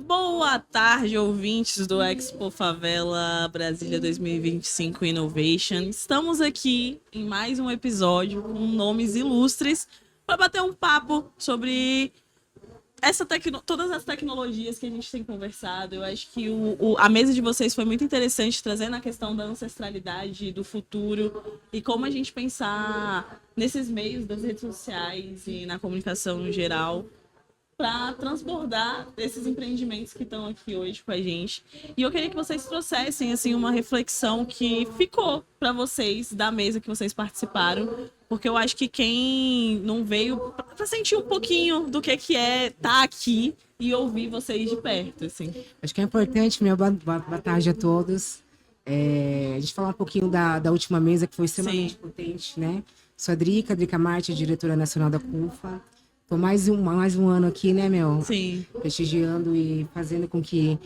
Boa tarde, ouvintes do Expo Favela Brasília 2025 Innovation. Estamos aqui em mais um episódio com nomes ilustres para bater um papo sobre todas as tecnologias que a gente tem conversado. Eu acho que a mesa de vocês foi muito interessante, trazendo a questão da ancestralidade, do futuro e como a gente pensar nesses meios das redes sociais e na comunicação no geral, para transbordar esses empreendimentos que estão aqui hoje com a gente. E eu queria que vocês trouxessem assim uma reflexão que ficou para vocês da mesa que vocês participaram, porque eu acho que quem não veio para sentir um pouquinho do que é estar aqui e ouvir vocês de perto, assim. Acho que é importante, boa tarde a todos. A gente falar um pouquinho da última mesa, que foi extremamente potente, né? Sou a Drica Marti, diretora nacional da CUFA. Estou mais um ano aqui, né, Mel? Sim. Prestigiando e fazendo com que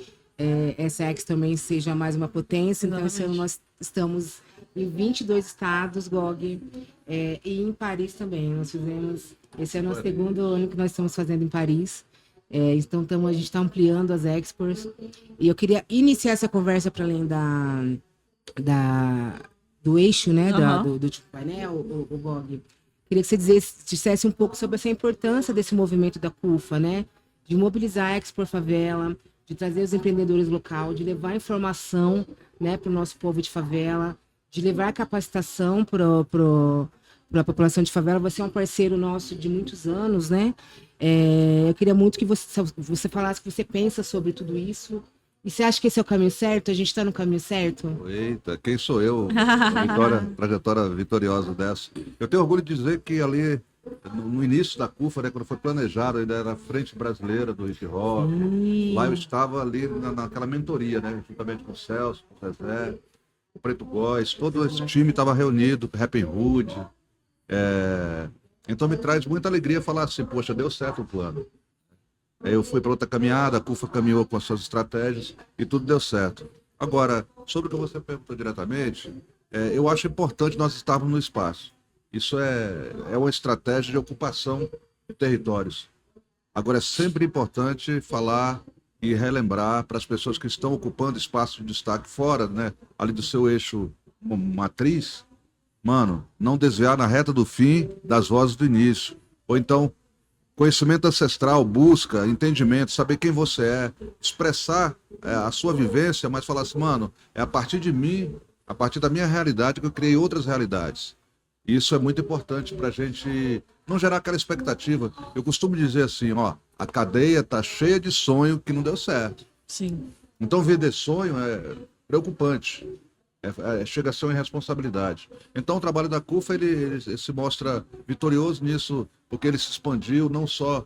essa Expo também seja mais uma potência. Exatamente. Então, esse ano nós estamos em 22 estados, GOG, e em Paris também. Nós fizemos, esse ano é o segundo ano que nós estamos fazendo em Paris. Então, a gente está ampliando as Expos. E eu queria iniciar essa conversa para além do eixo, né, do tipo painel, o GOG. Queria que você dissesse um pouco sobre essa importância desse movimento da CUFA, né? De mobilizar a Expo Favela, de trazer os empreendedores locais, de levar informação, né, para o nosso povo de favela, de levar capacitação para a população de favela. Você é um parceiro nosso de muitos anos, né? Eu queria muito que você falasse o que você pensa sobre tudo isso. E você acha que esse é o caminho certo? A gente está no caminho certo? Eita, quem sou eu? Trajetória vitoriosa dessa. Eu tenho orgulho de dizer que ali, no início da CUFA, né, quando foi planejado, ainda era a Frente Brasileira do Hip Hop. Lá eu estava ali naquela mentoria, né, juntamente com o Celso, com o Zezé, o Preto Góes, todo esse time estava reunido, Rap Hood. Então me traz muita alegria falar assim, poxa, deu certo o plano. Eu fui para outra caminhada, a CUFA caminhou com as suas estratégias e tudo deu certo. Agora, sobre o que você perguntou diretamente, eu acho importante nós estarmos no espaço. Isso é uma estratégia de ocupação de territórios. Agora, é sempre importante falar e relembrar para as pessoas que estão ocupando espaço de destaque fora, né, ali do seu eixo matriz, mano, não desviar na reta do fim das vozes do início. Ou então, conhecimento ancestral, busca, entendimento, saber quem você é, expressar a sua vivência, mas falar assim, mano, é a partir de mim, a partir da minha realidade que eu criei outras realidades. Isso é muito importante para a gente não gerar aquela expectativa. Eu costumo dizer assim, ó, a cadeia tá cheia de sonho que não deu certo. Sim. Então vender sonho é preocupante. Chega a ser uma irresponsabilidade. Então o trabalho da CUFA ele se mostra vitorioso nisso, porque ele se expandiu não só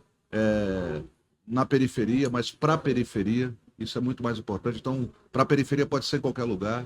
na periferia, mas para a periferia. Isso é muito mais importante. Então, para a periferia pode ser em qualquer lugar.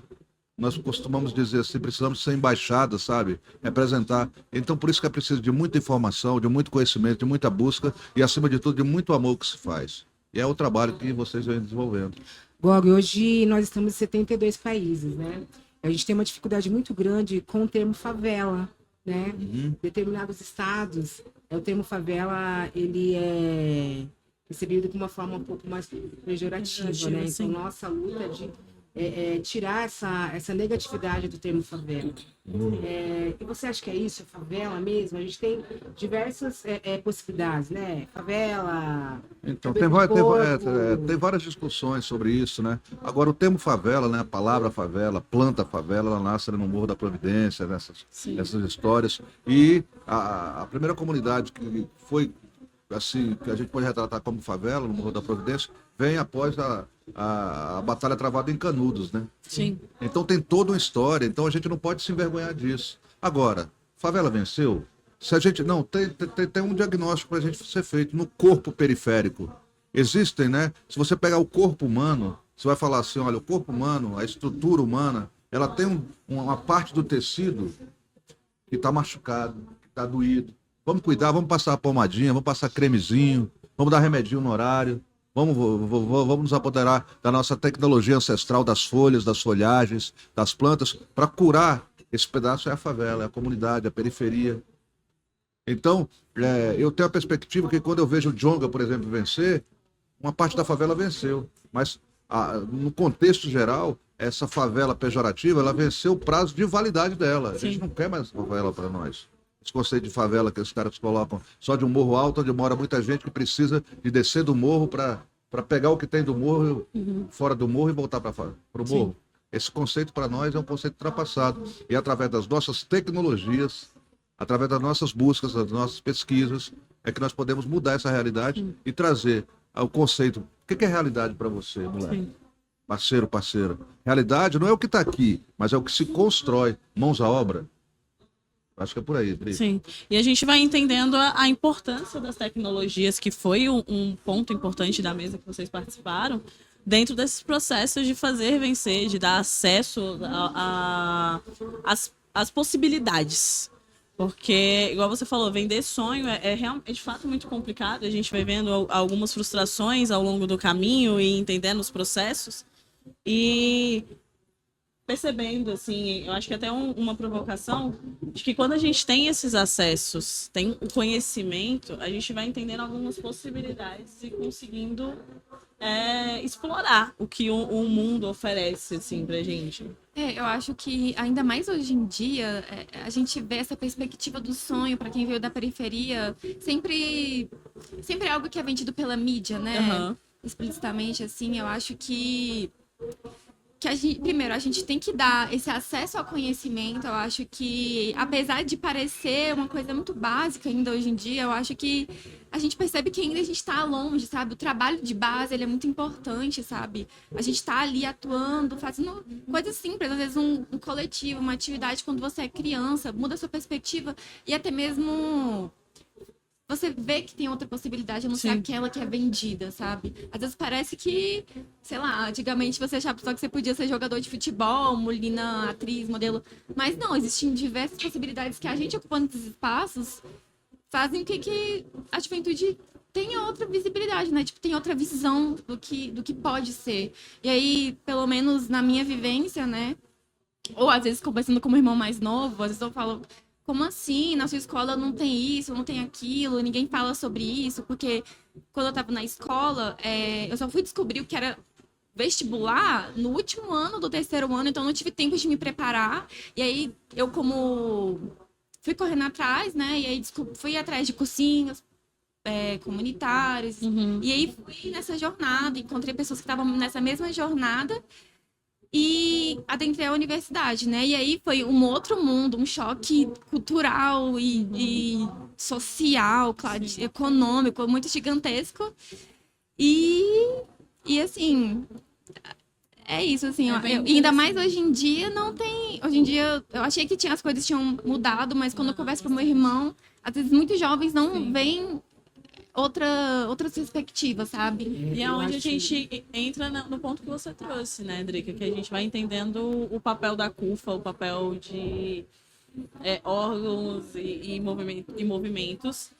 Nós costumamos dizer assim, precisamos ser embaixada, sabe? Representar. Então, por isso que é preciso de muita informação, de muito conhecimento, de muita busca e, acima de tudo, de muito amor que se faz. E é o trabalho que vocês vêm desenvolvendo. GOG, hoje nós estamos em 72 países, né? A gente tem uma dificuldade muito grande com o termo favela, né? Determinados estados, o termo favela, ele é recebido de uma forma um pouco mais pejorativa, né? Então, nossa luta é de tirar essa negatividade do termo favela. E você acha que é isso, favela mesmo? A gente tem diversas possibilidades, né? Favela... Então, tem várias discussões sobre isso, né? Agora, o termo favela, né? A palavra favela, planta favela, ela nasce no Morro da Providência, nessas histórias. E a primeira comunidade que foi, assim, que a gente pode retratar como favela, no Morro da Providência, vem após a batalha travada em Canudos, né? Sim. Então tem toda uma história, então a gente não pode se envergonhar disso. Agora, favela venceu? Se a gente não tem um diagnóstico para a gente ser feito no corpo periférico. Existem, né? Se você pegar o corpo humano, você vai falar assim, olha, o corpo humano, a estrutura humana, ela tem uma parte do tecido que está machucado, que está doído. Vamos cuidar, vamos passar a pomadinha, vamos passar cremezinho, vamos dar remedinho no horário. Vamos nos apoderar da nossa tecnologia ancestral, das folhas, das folhagens, das plantas, para curar esse pedaço. É a favela, é a comunidade, a periferia. Então, eu tenho a perspectiva que quando eu vejo o Djonga, por exemplo, vencer, uma parte da favela venceu, mas no contexto geral, essa favela pejorativa, ela venceu o prazo de validade dela. A gente não quer mais favela para nós. Esse conceito de favela que os caras colocam só de um morro alto, onde mora muita gente que precisa de descer do morro para pegar o que tem do morro, fora do morro e voltar para o morro. Esse conceito para nós é um conceito ultrapassado. E através das nossas tecnologias, através das nossas buscas, das nossas pesquisas, é que nós podemos mudar essa realidade e trazer o conceito. O que é realidade para você, moleque? Sim. Parceiro, parceira. Realidade não é o que está aqui, mas é o que se constrói. Mãos à obra. Acho que é por aí, Pri. Sim. E a gente vai entendendo a importância das tecnologias, que foi um ponto importante da mesa que vocês participaram, dentro desses processos de fazer vencer, de dar acesso às possibilidades. Porque, igual você falou, vender sonho é de fato muito complicado. A gente vai vendo algumas frustrações ao longo do caminho e entendendo os processos. E percebendo, assim, eu acho que até uma provocação, de que quando a gente tem esses acessos, tem o conhecimento, a gente vai entendendo algumas possibilidades e conseguindo explorar o que o mundo oferece, assim, pra gente. Eu acho que ainda mais hoje em dia, a gente vê essa perspectiva do sonho, para quem veio da periferia, sempre é algo que é vendido pela mídia, né? Uhum. Explicitamente, assim, eu acho que primeiro, a gente tem que dar esse acesso ao conhecimento. Eu acho que, apesar de parecer uma coisa muito básica ainda hoje em dia, eu acho que a gente percebe que ainda a gente está longe, sabe? O trabalho de base, ele é muito importante, sabe? A gente está ali atuando, fazendo coisas simples, às vezes um coletivo, uma atividade quando você é criança, muda a sua perspectiva e até mesmo você vê que tem outra possibilidade, a não ser aquela que é vendida, sabe? Às vezes parece que, sei lá, antigamente você achava só que você podia ser jogador de futebol, mulina, atriz, modelo. Mas não, existem diversas possibilidades que a gente ocupando esses espaços fazem com que a juventude tenha outra visibilidade, né? Tipo, tem outra visão do que pode ser. E aí, pelo menos na minha vivência, né? Ou às vezes conversando com o meu irmão mais novo, às vezes eu falo: como assim? Na sua escola não tem isso, não tem aquilo, ninguém fala sobre isso, porque quando eu tava na escola, eu só fui descobrir o que era vestibular no último ano do terceiro ano, então não tive tempo de me preparar. E aí eu fui correndo atrás, né? E aí fui atrás de cursinhos comunitários. Uhum. E aí fui nessa jornada, encontrei pessoas que estavam nessa mesma jornada. E adentrei a universidade, né? E aí foi um outro mundo, um choque cultural e social, claro, econômico, muito gigantesco. E assim, é isso, assim. Ainda mais hoje em dia não tem... Hoje em dia eu achei que as coisas tinham mudado, mas quando eu converso com meu irmão, às vezes muitos jovens não veem outra perspectiva, sabe? E é onde a gente entra no ponto que você trouxe, né, Drica? Que a gente vai entendendo o papel da CUFA, o papel de órgãos e movimentos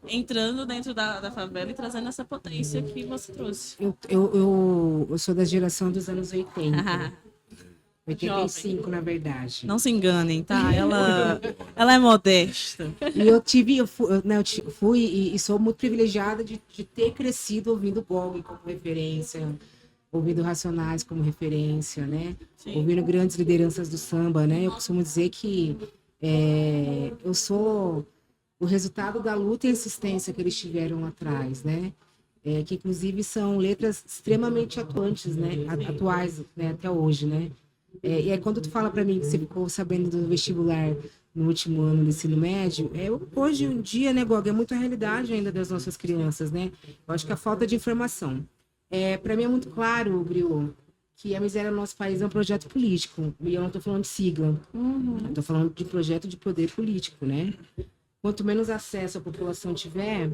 entrando dentro da favela e trazendo essa potência que você trouxe. Eu sou da geração dos anos 80. 85, jovem. Na verdade. Não se enganem, tá? Ela é modesta. E eu fui e sou muito privilegiada de ter crescido ouvindo Gog como referência, ouvindo Racionais como referência, né? Sim. Ouvindo grandes lideranças do samba, né? Eu costumo dizer que eu sou o resultado da luta e insistência que eles tiveram lá atrás, né? Que inclusive são letras extremamente atuantes, né? Atuais, né? Até hoje, né? E aí quando tu fala para mim que você ficou sabendo do vestibular no último ano do ensino médio, hoje em dia, né, Gog, é muito a realidade ainda das nossas crianças, né? Eu acho que a falta de informação. Para mim é muito claro, Bril, que a miséria no nosso país é um projeto político. E eu não estou falando de sigla. Uhum. Eu estou falando de projeto de poder político, né? Quanto menos acesso a população tiver,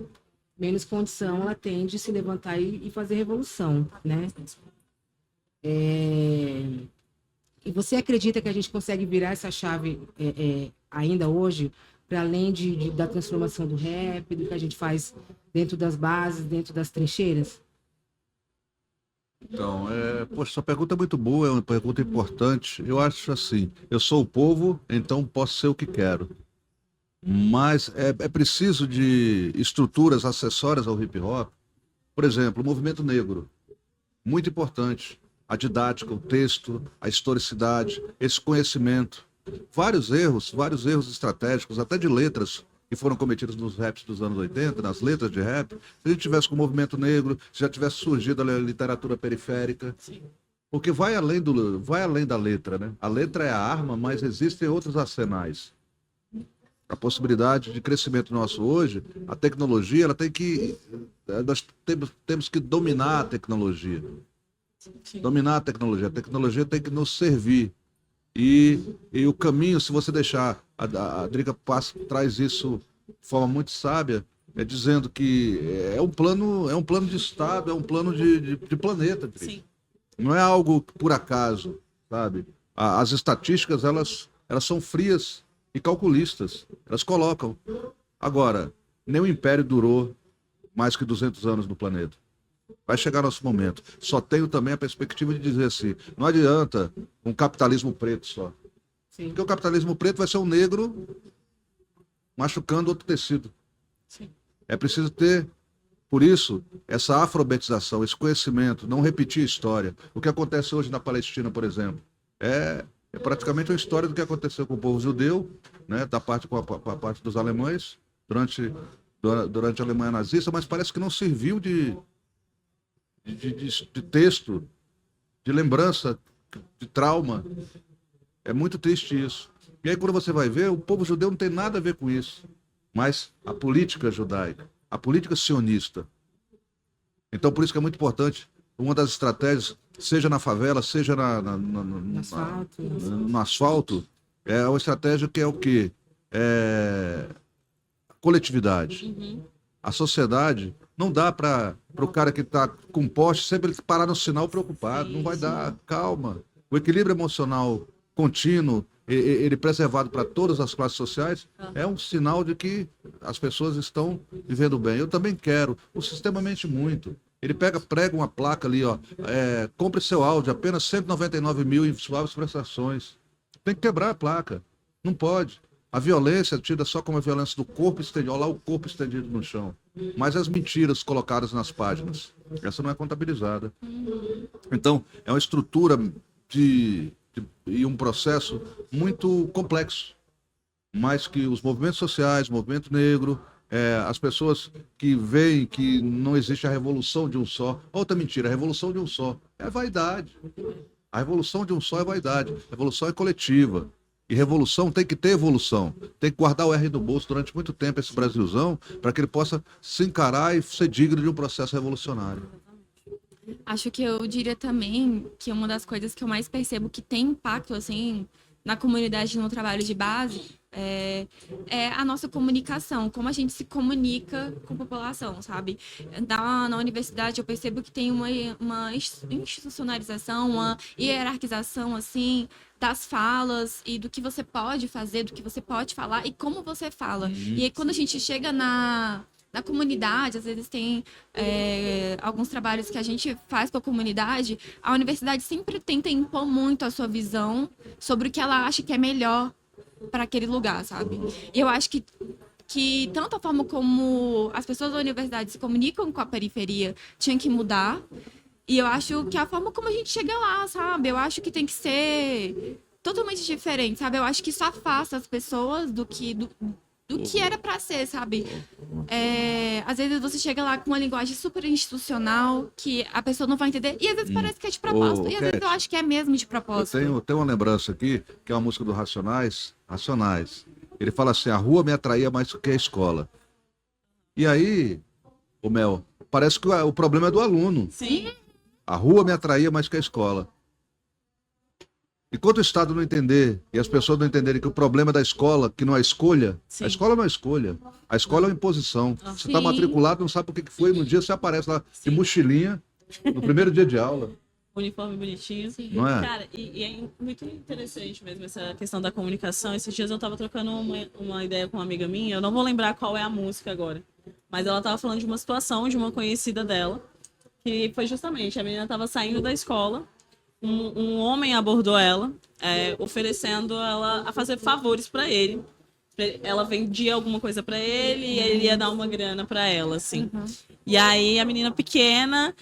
menos condição ela tem de se levantar e fazer revolução, né? E você acredita que a gente consegue virar essa chave ainda hoje, para além da transformação do rap, do que a gente faz dentro das bases, dentro das trincheiras? Então, sua pergunta é muito boa, é uma pergunta importante. Eu acho assim, eu sou o povo, então posso ser o que quero. Mas é preciso de estruturas acessórias ao hip hop Por exemplo, o movimento negro, muito importante. A didática, o texto, a historicidade, esse conhecimento. Vários erros estratégicos, até de letras, que foram cometidos nos raps dos anos 80, nas letras de rap. Se a gente tivesse com o movimento negro, se já tivesse surgido a literatura periférica. Sim. Porque vai além da letra, né? A letra é a arma, mas existem outros arsenais. A possibilidade de crescimento nosso hoje, a tecnologia, nós temos que dominar a tecnologia. Sim. Dominar a tecnologia tem que nos servir. E o caminho, se você deixar, a Drica traz isso de forma muito sábia, dizendo que é um plano de Estado, é um plano de planeta, Drica. Sim. Não é algo por acaso, sabe? As estatísticas, elas são frias e calculistas. Elas colocam. Agora, nenhum império durou mais que 200 anos no planeta. Vai chegar nosso momento. Só tenho também a perspectiva de dizer assim, não adianta um capitalismo preto só. Sim. Porque o capitalismo preto vai ser um negro machucando outro tecido. Sim. É preciso ter, por isso, essa alfabetização, esse conhecimento, não repetir a história. O que acontece hoje na Palestina, por exemplo, é praticamente uma história do que aconteceu com o povo judeu, né, com a parte dos alemães, durante a Alemanha nazista, mas parece que não serviu de texto, de lembrança, de trauma. É muito triste isso. E aí quando você vai ver, o povo judeu não tem nada a ver com isso. Mas a política judaica, a política sionista. Então por isso que é muito importante, uma das estratégias, seja na favela, seja no asfalto, é uma estratégia que é o quê? É coletividade. Uhum. A sociedade não dá para o cara que está com poste sempre ele parar no sinal preocupado. Não vai dar. Calma. O equilíbrio emocional contínuo, ele preservado para todas as classes sociais, é um sinal de que as pessoas estão vivendo bem. Eu também quero. O sistema mente muito. Ele prega uma placa ali, ó, compre seu áudio, apenas 199 mil em suaves prestações. Tem que quebrar a placa. Não pode. A violência é tida só como a violência do corpo estendido, olha lá o corpo estendido no chão. Mas as mentiras colocadas nas páginas, essa não é contabilizada. Então, é uma estrutura e um processo muito complexo. Mas que os movimentos sociais, o movimento negro, as pessoas que veem que não existe a revolução de um só. Outra mentira, a revolução de um só é vaidade. A revolução de um só é vaidade. A revolução é coletiva. E revolução tem que ter evolução. Tem que guardar o R do bolso durante muito tempo, esse Brasilzão, para que ele possa se encarar e ser digno de um processo revolucionário. Acho que eu diria também que uma das coisas que eu mais percebo que tem impacto, assim, na comunidade, no trabalho de base, é a nossa comunicação, como a gente se comunica com a população, sabe? Na universidade eu percebo que tem uma institucionalização, uma hierarquização, assim, das falas e do que você pode fazer, do que você pode falar e como você fala. E aí, quando a gente chega na comunidade, às vezes tem alguns trabalhos que a gente faz com a comunidade, a universidade sempre tenta impor muito a sua visão sobre o que ela acha que é melhor para aquele lugar, sabe? E eu acho que tanto a forma como as pessoas da universidade se comunicam com a periferia tinha que mudar. E eu acho que a forma como a gente chega lá, sabe? Eu acho que tem que ser totalmente diferente, sabe? Eu acho que isso afasta as pessoas do que era pra ser, sabe? Às vezes você chega lá com uma linguagem super institucional que a pessoa não vai entender. E às vezes parece que é de propósito. E às vezes eu acho que é mesmo de propósito. Eu tenho uma lembrança aqui, que é uma música do Racionais. Ele fala assim, a rua me atraía mais do que a escola. E aí, o Mel, parece que o problema é do aluno. Sim. A rua me atraía mais que a escola. Enquanto o Estado não entender, e as pessoas não entenderem que o problema da escola, que não é escolha, Sim. a escola não é escolha. A escola é uma imposição. Você está matriculado, não sabe por que foi, no dia você aparece lá de mochilinha, no primeiro dia de aula. Uniforme bonitinho. Sim. Não é? Cara, e é muito interessante mesmo essa questão da comunicação. Esses dias eu tava trocando uma ideia com uma amiga minha, eu não vou lembrar qual é a música agora, mas ela tava falando de uma situação de uma conhecida dela, que foi justamente, a menina tava saindo da escola, um homem abordou ela, oferecendo ela a fazer favores para ele. ela vendia alguma coisa pra ele e ele ia dar uma grana pra ela, assim. E aí a menina pequena,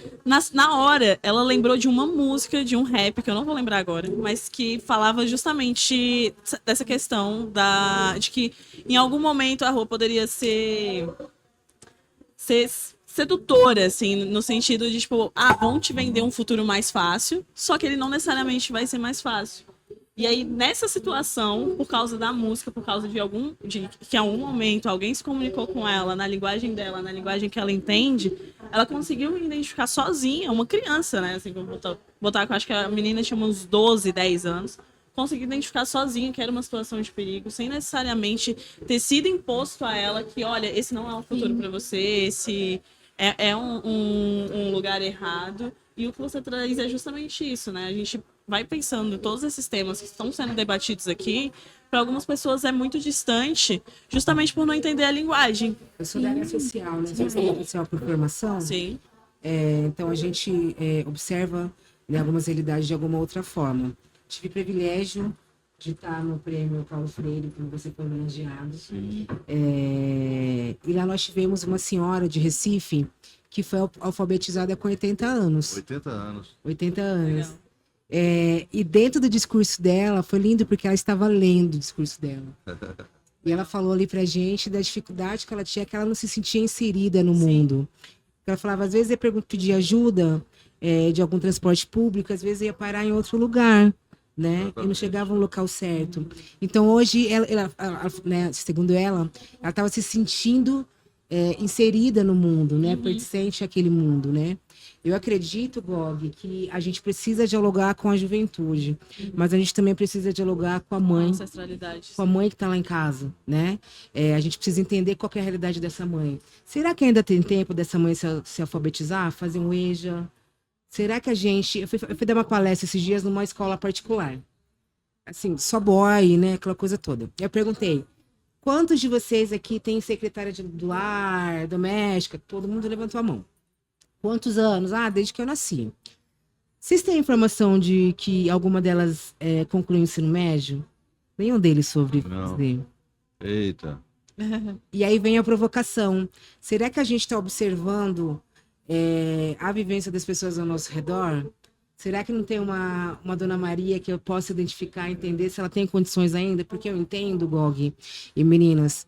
na hora, ela lembrou de uma música, de um rap, que eu não vou lembrar agora, mas que falava justamente dessa questão de que em algum momento a rua poderia ser sedutora, assim, no sentido de, tipo, vão te vender um futuro mais fácil, só que ele não necessariamente vai ser mais fácil. E aí, nessa situação, por causa da música, por causa de que em algum momento alguém se comunicou com ela na linguagem dela, na linguagem que ela entende, ela conseguiu identificar sozinha, uma criança, né? Assim, vou botar, eu acho que a menina tinha uns 12, 10 anos, conseguiu identificar sozinha que era uma situação de perigo, sem necessariamente ter sido imposto a ela que, olha, esse não é um futuro para você, esse é um lugar errado. E o que você traz é justamente isso, né? A gente vai pensando em todos esses temas que estão sendo debatidos aqui, para algumas pessoas é muito distante, justamente por não entender a linguagem. Eu sou da área social, né? Sou da área social por formação. Sim. Então a gente observa, né, algumas realidades de alguma outra forma. Tive privilégio de estar no prêmio Paulo Freire, como você foi homenageado. E lá nós tivemos uma senhora de Recife que foi alfabetizada com 80 anos. 80 anos. 80 anos. E dentro do discurso dela, foi lindo porque ela estava lendo o discurso dela. E ela falou ali pra gente da dificuldade que ela tinha, que ela não se sentia inserida no mundo. Ela falava, às vezes eu pedia ajuda de algum transporte público, às vezes ia parar em outro lugar, né? E não chegava no local certo. Então hoje, ela, né, segundo ela estava se sentindo inserida no mundo, né? Pertencente àquele mundo, né? Eu acredito, Gog, que a gente precisa dialogar com a juventude, mas a gente também precisa dialogar com a mãe, Ancestralidade. com a mãe que está lá em casa, né? A gente precisa entender qual que é a realidade dessa mãe. Será que ainda tem tempo dessa mãe se alfabetizar, fazer um EJA? Será que a gente... Eu fui dar uma palestra esses dias numa escola particular. Assim, só boy, né? Aquela coisa toda. Eu perguntei, quantos de vocês aqui têm secretária do lar, doméstica? Todo mundo levantou a mão. Quantos anos? Desde que eu nasci. Vocês têm informação de que alguma delas concluiu o ensino médio? Nenhum deles sobreviver. Eita. E aí vem a provocação. Será que a gente está observando a vivência das pessoas ao nosso redor? Será que não tem uma Dona Maria que eu possa identificar, entender se ela tem condições ainda? Porque eu entendo, Gog e meninas,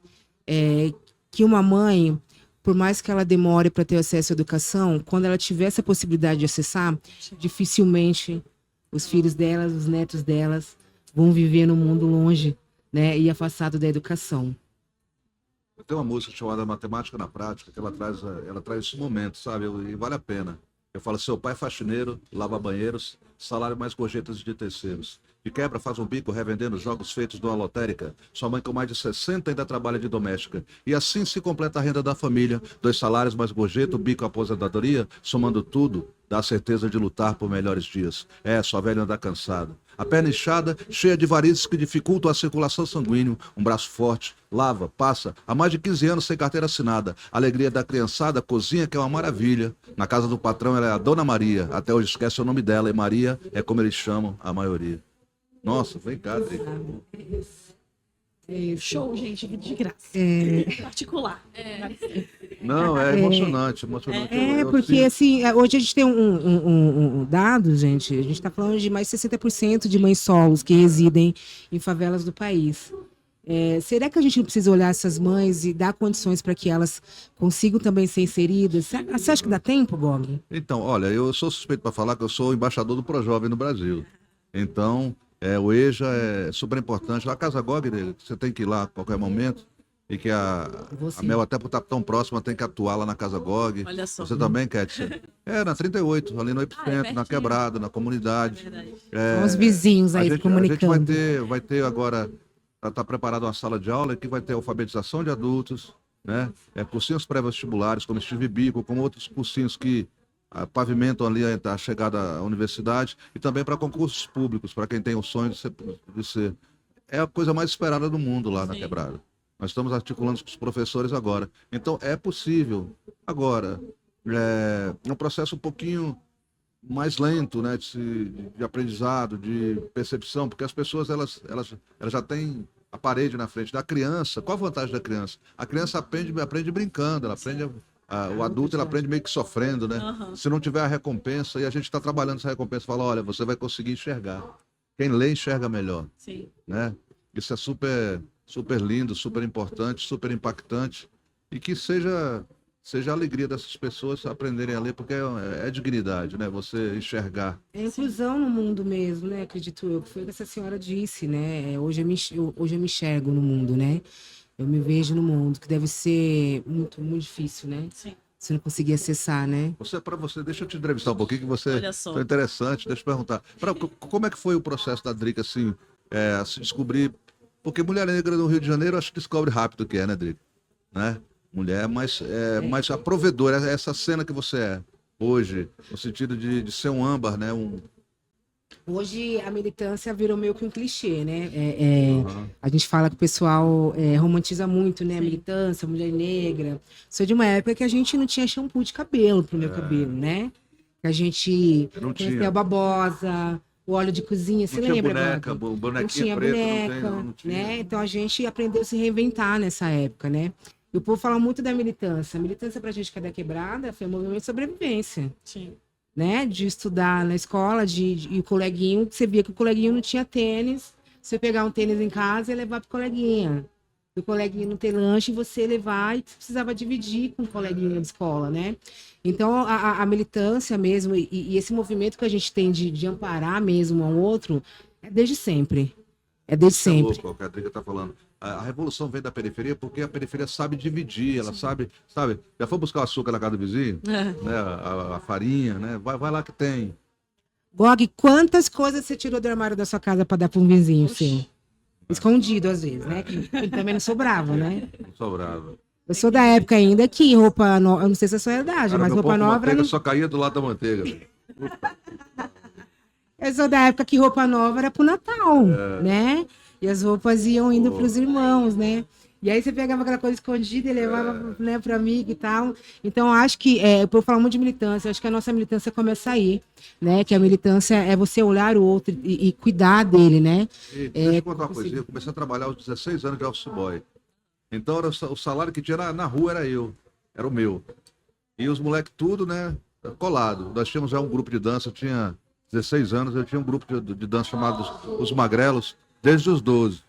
que uma mãe, por mais que ela demore para ter acesso à educação, quando ela tiver essa possibilidade de acessar, dificilmente os filhos delas, os netos delas, vão viver no mundo longe, né, e afastado da educação. Tem uma música chamada Matemática na Prática, que ela traz esse momento, sabe? E vale a pena. Eu falo, seu pai é faxineiro, lava banheiros, salário mais gorjetas de terceiros. De quebra faz um bico revendendo jogos feitos numa lotérica. Sua mãe com mais de 60 ainda trabalha de doméstica. E assim se completa a renda da família. 2 salários mais gorjeta, o bico aposentadoria, somando tudo, dá a certeza de lutar por melhores dias. Sua velha anda cansada. A perna inchada, cheia de varizes que dificultam a circulação sanguínea. Um braço forte, lava, passa. Há mais de 15 anos sem carteira assinada. A alegria da criançada, cozinha que é uma maravilha. Na casa do patrão ela é a Dona Maria. Até hoje esquece o nome dela. E Maria é como eles chamam a maioria. Nossa, vem cá, Adri. Show, gente, de graça. Particular. Não, é emocionante. Porque assim, hoje a gente tem um dado, gente, a gente está falando de mais de 60% de mães solos que residem em favelas do país. Será que a gente não precisa olhar essas mães e dar condições para que elas consigam também ser inseridas? Você acha que dá tempo, Gog? Então, olha, eu sou suspeito para falar que eu sou o embaixador do Projovem no Brasil. Então, o EJA é super importante. A Casa Gog, você tem que ir lá a qualquer momento. E que a Mel, até por estar tão próxima, tem que atuar lá na Casa Gog. Olha só. Você também, Kétia? Na 38, ali no Epicentro, na Quebrada, na comunidade. São os vizinhos aí se comunicando. A gente vai ter agora, está preparada uma sala de aula que vai ter alfabetização de adultos, né? Cursinhos pré-vestibulares, como Steve Biko, como outros cursinhos que pavimentam ali a chegada à universidade, e também para concursos públicos, para quem tem o sonho de ser. É a coisa mais esperada do mundo lá na Quebrada. Nós estamos articulando com os professores agora. Então, é possível. Agora, é um processo um pouquinho mais lento, né, de aprendizado, de percepção, porque as pessoas elas já têm a parede na frente da criança. Qual a vantagem da criança? A criança aprende brincando, ela aprende, o adulto ele aprende meio que sofrendo, né? Se não tiver a recompensa, e a gente está trabalhando essa recompensa, fala, olha, você vai conseguir enxergar. Quem lê, enxerga melhor. Sim. Né? Isso é super, super lindo, super importante, super impactante, e que seja a alegria dessas pessoas aprenderem a ler, porque é dignidade, né? Você enxergar. É inclusão no mundo mesmo, né? Acredito eu, que foi o que essa senhora disse, né? Hoje eu me enxergo no mundo, né? Eu me vejo no mundo, que deve ser muito, muito difícil, né? Sim. Você não conseguir acessar, né? Deixa eu te entrevistar um pouquinho, que você é interessante, deixa eu perguntar. Como é que foi o processo da Drica, assim, se descobrir? Porque mulher negra no Rio de Janeiro, acho que descobre rápido o que é, né, Drica? Né? Mulher, mas a provedora, essa cena que você é hoje, no sentido de ser um âmbar, né? Hoje a militância virou meio que um clichê, né? A gente fala que o pessoal romantiza muito, né? A militância, a mulher negra. Sou de uma época que a gente não tinha shampoo de cabelo pro meu cabelo, né? Que a gente conhecia a babosa, o óleo de cozinha, você lembra? Não tinha boneca, né? Então a gente aprendeu a se reinventar nessa época, né? E o povo fala muito da militância. A militância pra gente que é da quebrada foi um movimento de sobrevivência. Sim. Né? De estudar na escola, e o coleguinho, você via que o coleguinho não tinha tênis, você pegar um tênis em casa e levar pro coleguinha. O coleguinha não ter lanche, você levar e precisava dividir com o coleguinha da escola, né? Então, a militância mesmo, e esse movimento que a gente tem de amparar mesmo um ao outro, é desde sempre. É desde sempre. É louco, o que a Drica tá falando. A revolução vem da periferia porque a periferia sabe dividir, ela sabe, já foi buscar o açúcar na casa do vizinho? Né? A farinha, né? Vai lá que tem. Gog, quantas coisas você tirou do armário da sua casa para dar para um vizinho seu? Escondido, às vezes, né? Que ele também não sobrava, né? Não sobrava. Eu sou da época ainda que roupa nova, eu não sei se é a sua idade, mas roupa nova... Manteiga só caía do lado da manteiga. Eu sou da época que roupa nova era pro Natal, né? E as roupas iam indo pros irmãos, né? E aí você pegava aquela coisa escondida e levava, né, pro amigo e tal. Então, acho que, eu falo muito de militância, acho que a nossa militância começa aí, né? Que a militância é você olhar o outro e cuidar dele, né? Deixa eu contar uma coisa. Eu comecei a trabalhar aos 16 anos de office boy. Então, o salário que tinha na rua era o meu. E os moleques tudo, né, colado. Nós tínhamos já um grupo de dança, eu tinha 16 anos, eu tinha um grupo de dança chamado Os Magrelos, desde os 12.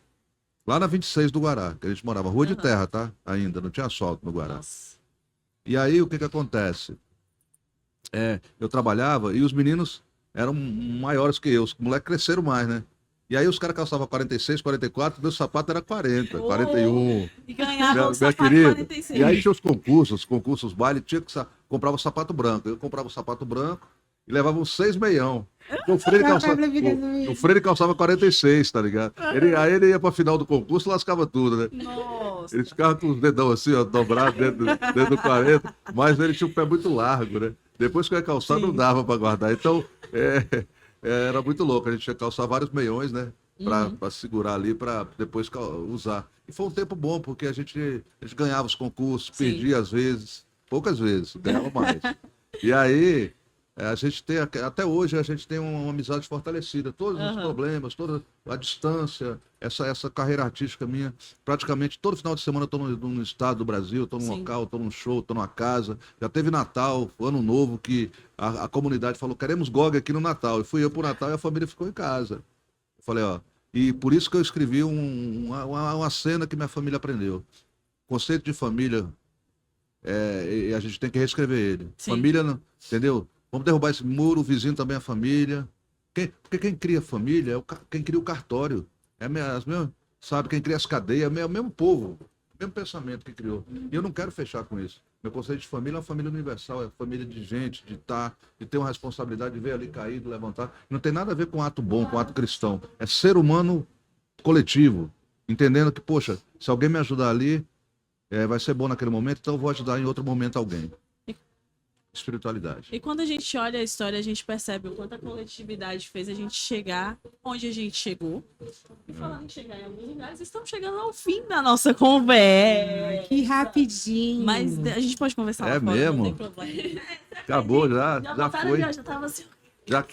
Lá na 26 do Guará, que a gente morava. Rua de terra, tá? Ainda, não tinha asfalto no Guará. Nossa. E aí, o que acontece? Eu trabalhava e os meninos eram maiores que eu. Os moleques cresceram mais, né? E aí os caras calçavam 46, 44, meu sapato era 40, 41. E ganhava o sapato querida. 46. E aí tinha os concursos, baile, tinha que comprava o sapato branco. Eu comprava o sapato branco e levava uns 6 meião. O Freire calçava 46, tá ligado? Aí ele ia pra final do concurso e lascava tudo, né? Nossa. Ele ficava com os dedão assim, ó, dobrados dentro do 40, mas ele tinha um pé muito largo, né? Depois que eu ia calçar, não dava pra guardar. Então, era muito louco. A gente ia calçar vários meiões, né? Pra segurar ali, pra depois usar. E foi um tempo bom, porque a gente ganhava os concursos, perdia às vezes, poucas vezes, ganhava mais. E aí... a gente tem, até hoje, a gente tem uma amizade fortalecida. Todos os problemas, toda a distância, essa carreira artística minha. Praticamente todo final de semana eu estou no estado do Brasil, estou num local, estou num show, estou numa casa. Já teve Natal, Ano Novo, que a comunidade falou, queremos Gog aqui no Natal. E fui eu pro Natal e a família ficou em casa. Eu falei, e por isso que eu escrevi uma cena que minha família aprendeu. Conceito de família, e a gente tem que reescrever ele. Sim. Família, entendeu? Vamos derrubar esse muro, o vizinho também é a família. Porque quem cria a família é quem cria o cartório. Sabe, quem cria as cadeias, é o mesmo povo, o mesmo pensamento que criou. E eu não quero fechar com isso. Meu conceito de família é uma família universal, é família de gente, de ter uma responsabilidade, de ver ali caído, levantar. Não tem nada a ver com ato bom, com ato cristão. É ser humano coletivo, entendendo que, poxa, se alguém me ajudar ali, vai ser bom naquele momento, então eu vou ajudar em outro momento alguém. Espiritualidade. E quando a gente olha a história, a gente percebe o quanto a coletividade fez a gente chegar onde a gente chegou. E falando em chegar em alguns lugares, estamos chegando ao fim da nossa conversa. Que rapidinho. Mas a gente pode conversar lá fora, mesmo? não tem problema. Acabou, já foi. Já tava assim. Já...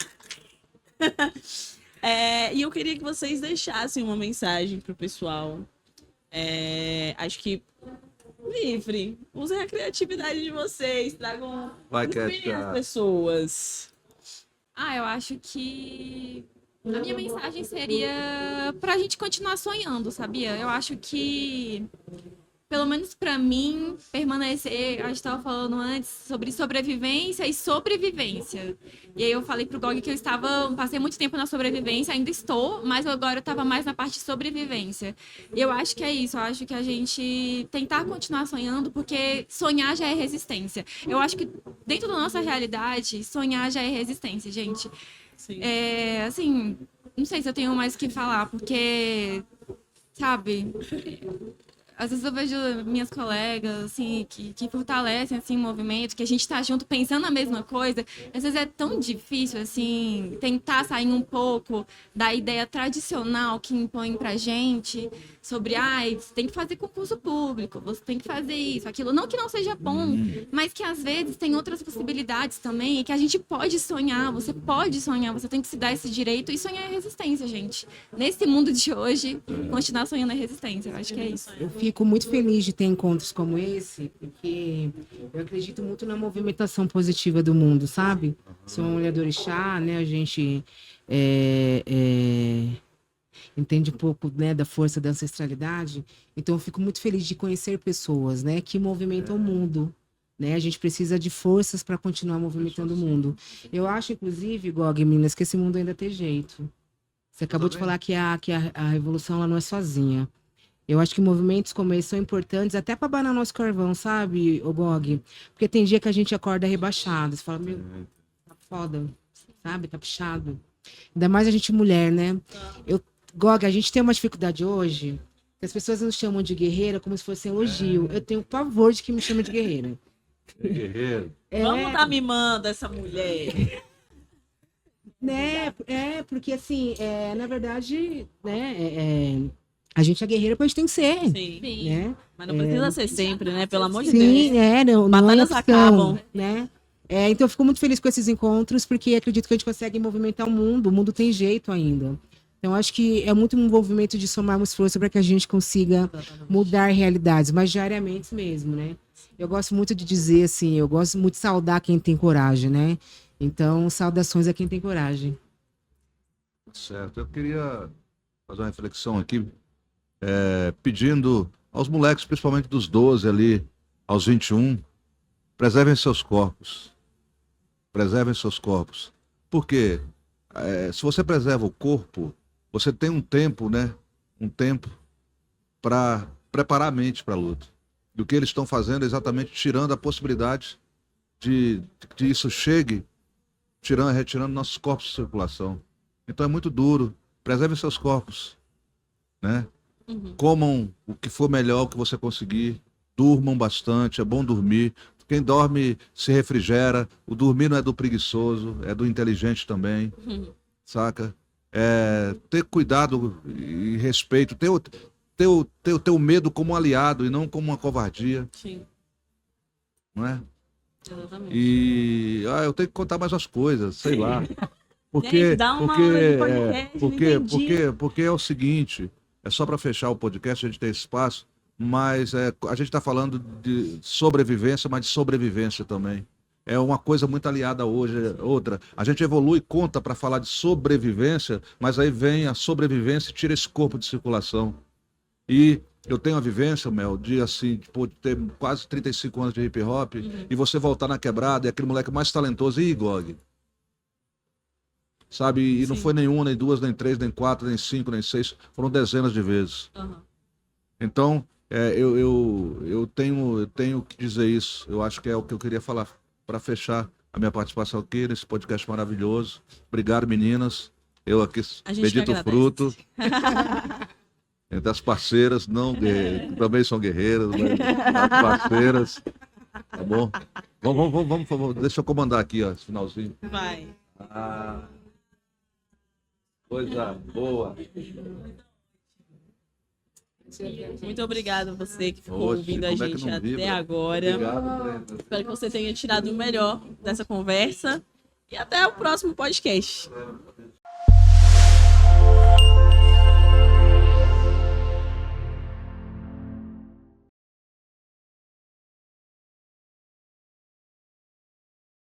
E eu queria que vocês deixassem uma mensagem pro pessoal. Acho que livre. Usem a criatividade de vocês. Tragam inspirem as pessoas. Eu acho que a minha mensagem seria pra gente continuar sonhando, sabia? Eu acho que, pelo menos pra mim, permanecer, a gente estava falando antes sobre sobrevivência e sobrevivência. E aí eu falei pro Gog que passei muito tempo na sobrevivência, ainda estou, mas agora eu estava mais na parte de sobrevivência. E eu acho que é isso, eu acho que a gente tentar continuar sonhando, porque sonhar já é resistência. Eu acho que dentro da nossa realidade, sonhar já é resistência, gente. Sim. Assim, não sei se eu tenho mais o que falar, porque, sabe... Às vezes eu vejo minhas colegas, assim, que fortalecem, assim, o movimento, que a gente tá junto pensando a mesma coisa. Às vezes é tão difícil, assim, tentar sair um pouco da ideia tradicional que impõe pra gente sobre, você tem que fazer concurso público, você tem que fazer isso, aquilo. Não que não seja bom, mas que às vezes tem outras possibilidades também e que a gente pode sonhar, você tem que se dar esse direito e sonhar é resistência, gente. Nesse mundo de hoje, continuar sonhando é resistência, eu acho que é isso. Eu fico muito feliz de ter encontros como esse, porque eu acredito muito na movimentação positiva do mundo, sabe? Sou uma mulher do orixá, né? A gente entende um pouco, né, da força da ancestralidade. Então eu fico muito feliz de conhecer pessoas, né, que movimentam o mundo. Né? A gente precisa de forças para continuar movimentando o mundo. Eu acho, inclusive, Gog, meninas, que esse mundo ainda tem jeito. Você acabou de falar que a revolução ela não é sozinha. Eu acho que movimentos como esse são importantes até para abanar nosso carvão, sabe, Gog? Porque tem dia que a gente acorda rebaixado. Você fala, meu, tá foda, sabe? Tá puxado. Ainda mais a gente mulher, né? Gog, a gente tem uma dificuldade hoje que as pessoas nos chamam de guerreira como se fosse um elogio. Eu tenho pavor de que me chamem de guerreira. Guerreiro. Vamos tá mimando essa mulher. Né? Porque assim, na verdade, né, a gente é guerreira, pois tem que ser. Sim. Né? Mas não precisa ser sempre, né? Pelo amor de Sim, Deus. Batalhas acabam. Né? Então eu fico muito feliz com esses encontros, porque acredito que a gente consegue movimentar o mundo tem jeito ainda. Então acho que é muito um movimento de somarmos força para que a gente consiga mudar realidades, mas diariamente mesmo, né? Eu gosto muito de dizer assim, eu gosto muito de saudar quem tem coragem, né? Então, saudações a quem tem coragem. Certo. Eu queria fazer uma reflexão aqui, pedindo aos moleques, principalmente dos 12 ali, aos 21, preservem seus corpos. Preservem seus corpos. Porque se você preserva o corpo, você tem um tempo, né? Um tempo para preparar a mente para a luta. E o que eles estão fazendo é exatamente tirando a possibilidade de que isso chegue, retirando nossos corpos de circulação. Então é muito duro. Preserve seus corpos, né? Comam o que for melhor, o que você conseguir. Durmam bastante, é bom dormir. Quem dorme se refrigera. O dormir não é do preguiçoso, é do inteligente também, saca? Ter cuidado e respeito, ter o medo como um aliado e não como uma covardia. Sim. Não é? Exatamente. E eu tenho que contar mais as coisas, sei lá. Porque, Gente, dá uma hora de podcast, porque é o seguinte, é só para fechar o podcast, a gente tem espaço, mas a gente está falando de sobrevivência, mas de sobrevivência também. É uma coisa muito aliada hoje, outra. A gente evolui, conta para falar de sobrevivência, mas aí vem a sobrevivência e tira esse corpo de circulação. E eu tenho a vivência, Mel, de assim, de ter quase 35 anos de hip hop, e você voltar na quebrada, e aquele moleque mais talentoso, e Gog? Sabe? E não foi nenhuma, nem duas, nem três, nem quatro, nem cinco, nem seis, foram dezenas de vezes. Então, eu tenho que dizer isso. Eu acho que é o que eu queria falar para fechar a minha participação aqui nesse podcast maravilhoso. Obrigado, meninas. Eu aqui, bendito fruto. Entre as parceiras, também são guerreiras, mas as parceiras. Tá bom? Vamos, deixa eu comandar aqui, ó, esse finalzinho. Vai. Coisa boa. Muito obrigada a você que ficou ouvindo a gente até agora. Obrigado, espero que você tenha tirado o melhor dessa conversa. E até o próximo podcast.